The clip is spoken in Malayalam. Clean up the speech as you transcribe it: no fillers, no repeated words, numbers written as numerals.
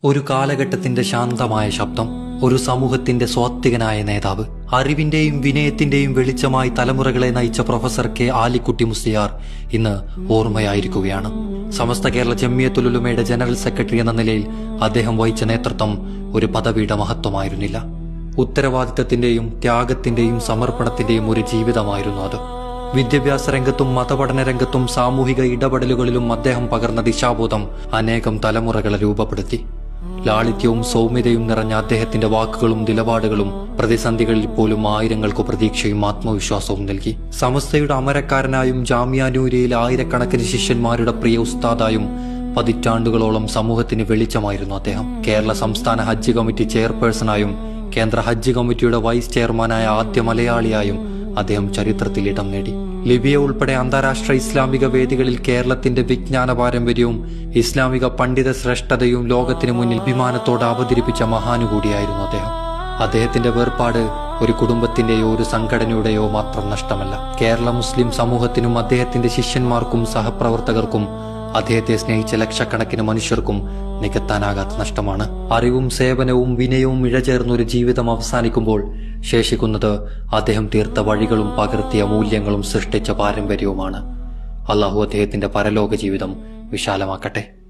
ഒരു കാലഘട്ടത്തിന്റെ ശാന്തമായ ശബ്ദം, ഒരു സമൂഹത്തിന്റെ സ്വാത്വികനായ നേതാവ്, അറിവിന്റെയും വിനയത്തിന്റെയും വെളിച്ചമായി തലമുറകളെ നയിച്ച പ്രൊഫസർ കെ ആലിക്കുട്ടി മുസ്ലിയാർ ഇന്ന് ഓർമ്മയായിരിക്കുകയാണ്. സമസ്ത കേരള ജമിയത്തുൽ ഉലമയുടെ ജനറൽ സെക്രട്ടറി എന്ന നിലയിൽ അദ്ദേഹം വഹിച്ച നേതൃത്വം ഒരു പദവിയുടെ മഹത്വമായിരുന്നില്ല. ഉത്തരവാദിത്തത്തിന്റെയും ത്യാഗത്തിന്റെയും സമർപ്പണത്തിന്റെയും ഒരു ജീവിതമായിരുന്നു അത്. വിദ്യാഭ്യാസ രംഗത്തും മതപഠന രംഗത്തും സാമൂഹിക ഇടപെടലുകളിലും അദ്ദേഹം പകർന്ന ദിശാബോധം അനേകം തലമുറകളെ രൂപപ്പെടുത്തി. ലാളിത്യവും സൗമ്യതയും നിറഞ്ഞ അദ്ദേഹത്തിന്റെ വാക്കുകളും നിലപാടുകളും പ്രതിസന്ധികളിൽ പോലും ആയിരങ്ങൾക്ക് പ്രതീക്ഷയും ആത്മവിശ്വാസവും നൽകി. സമസ്തയുടെ അമരക്കാരനായും ജാമിയ നൂരിയയിലെ ആയിരക്കണക്കിന് ശിഷ്യന്മാരുടെ പ്രിയ ഉസ്താദായും പതിറ്റാണ്ടുകളോളം സമൂഹത്തിന് വെളിച്ചമായിരുന്നു അദ്ദേഹം. കേരള സംസ്ഥാന ഹജ്ജ് കമ്മിറ്റി ചെയർപേഴ്സണായും കേന്ദ്ര ഹജ്ജ് കമ്മിറ്റിയുടെ വൈസ് ചെയർമാനായ ആദ്യ മലയാളിയായും അദ്ദേഹം ചരിത്രത്തിൽ ഇടം നേടി. ലിബിയ ഉൾപ്പെടെ അന്താരാഷ്ട്ര ഇസ്ലാമിക വേദികളിൽ കേരളത്തിന്റെ വിജ്ഞാന പാരമ്പര്യവും ഇസ്ലാമിക പണ്ഡിത ശ്രേഷ്ഠതയും ലോകത്തിന് മുന്നിൽ അഭിമാനത്തോടെ അവതരിപ്പിച്ച മഹാനുകൂടിയായിരുന്നു അദ്ദേഹം. അദ്ദേഹത്തിന്റെ വേർപാട് ഒരു കുടുംബത്തിന്റെയോ ഒരു സംഘടനയുടെയോ മാത്രം നഷ്ടമല്ല. കേരള മുസ്ലിം സമൂഹത്തിനും അദ്ദേഹത്തിന്റെ ശിഷ്യന്മാർക്കും സഹപ്രവർത്തകർക്കും അദ്ദേഹത്തെ സ്നേഹിച്ച ലക്ഷക്കണക്കിന് മനുഷ്യർക്കും നികത്താനാകാത്ത നഷ്ടമാണ്. അറിവും സേവനവും വിനയവും ഇഴചേർന്നൊരു ജീവിതം അവസാനിക്കുമ്പോൾ ശേഷിക്കുന്നത് അദ്ദേഹം തീർത്ത വഴികളും പകർത്തിയ മൂല്യങ്ങളും സൃഷ്ടിച്ച പാരമ്പര്യവുമാണ്. അള്ളാഹു അദ്ദേഹത്തിന്റെ പരലോക ജീവിതം വിശാലമാക്കട്ടെ.